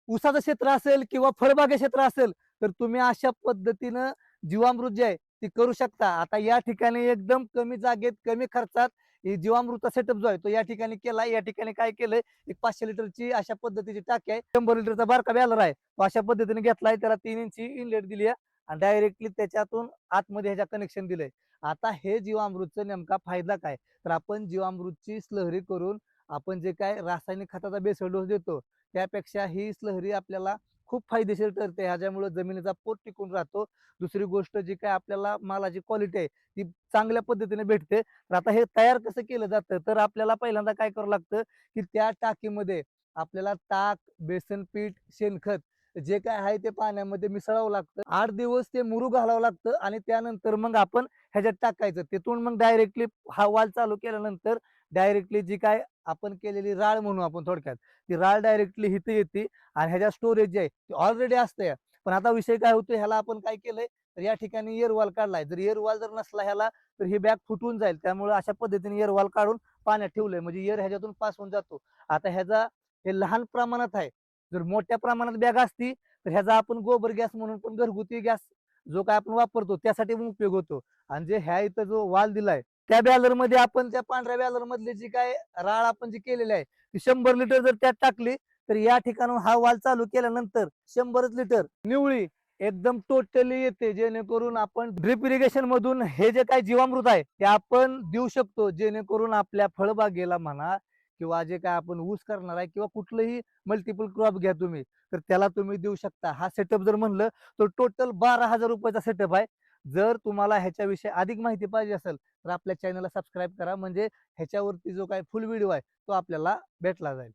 ऊसाचं क्षेत्र असेल किंवा फळबागे क्षेत्र असेल तर तुम्ही अशा पद्धतीनं जीवामृत जे आहे ती करू शकता. आता या ठिकाणी एकदम कमी जागेत कमी खर्चात ही जीवामृतचा सेटअप जो आहे तो या ठिकाणी केला. या ठिकाणी काय केलंय, एक 500 लिटरची अशा पद्धतीची टाकी आहे, 100 लिटरचा बारका बॅलर आहे, तो अशा पद्धतीने घेतलाय. त्याला 3 इंची इनलेट दिली आहे आणि डायरेक्टली त्याच्यातून आतमध्ये ह्याच्या कनेक्शन दिलंय. आता हे जीवामृतचा नेमका फायदा काय, तर आपण जीवामृतची स्लहरी करून आपण जे काय रासायनिक खताचा बेसल डोस देतो त्यापेक्षा ही स्लहरी आपल्याला खूप फायदेशीर ठरते. ह्याच्यामुळे जमिनीचा पोत टिकून राहतो. दुसरी गोष्ट जी काय आपल्याला मालाची क्वालिटी आहे ती चांगल्या पद्धतीने भेटते. तर आता हे तयार कसं केलं जातं, तर आपल्याला पहिल्यांदा काय करावं लागतं, की त्या टाकीमध्ये आपल्याला ताक, बेसन पीठ, शेणखत जे काय आहे ते पाण्यामध्ये मिसळावं लागतं. 8 दिवस ते मुरू घालावं लागतं आणि त्यानंतर मग आपण ह्याच्यात टाकायचं. तिथून मग डायरेक्टली हा वाल चालू केल्यानंतर डायरेक्टली जी काय आपण केलेली राळ म्हणू आपण थोडक्यात, ती राळ डायरेक्टली इथे येते आणि ह्याच्या स्टोरेज जे आहे ते ऑलरेडी असते. पण आता विषय काय होतो, ह्याला आपण काय केलंय, तर या ठिकाणी एअरवाल काढलाय. जर एअरवाल जर नसला ह्याला तर ही बॅग फुटून जाईल. त्यामुळे अशा पद्धतीने एअरवाल काढून पाण्यात ठेवलंय, म्हणजे एअर ह्याच्यातून पास होऊन जातो. आता ह्याचा हे लहान प्रमाणात आहे. जर मोठ्या प्रमाणात बॅग असती तर ह्याचा आपण गोबर गॅस म्हणून पण घरगुती गॅस जो काय आपण वापरतो त्यासाठी पण उपयोग होतो. आणि जे ह्या इथं जो वाल दिलाय त्या बॅलर मध्ये आपण त्या पांढऱ्या बॅलर मधली जी काय राळ आपण जी केलेली आहे ती 100 लिटर जर त्यात टाकली तर या ठिकाणून हा वाल चालू केल्यानंतर 100च लिटर निवळी एकदम टोटली येते. जेणेकरून आपण ड्रिप इरिगेशन मधून हे जे काही जीवामृत आहे ते आपण देऊ शकतो, जेणेकरून आपल्या फळबागेला म्हणा किंवा जे काय आपण ऊस करणार आहे किंवा कुठलंही मल्टिपल क्रॉप घ्या तुम्ही, तर त्याला तुम्ही देऊ शकता. हा सेटअप जर म्हणलं तर टोटल 12,000 रुपयाचा सेटअप आहे. जर तुम्हाला ह्याच्याविषयी अधिक माहिती पाहिजे असेल तर आपल्या चॅनलला सबस्क्राईब करा, म्हणजे ह्याच्यावरती जो काय फुल व्हिडिओ आहे तो आपल्याला भेटला जाईल.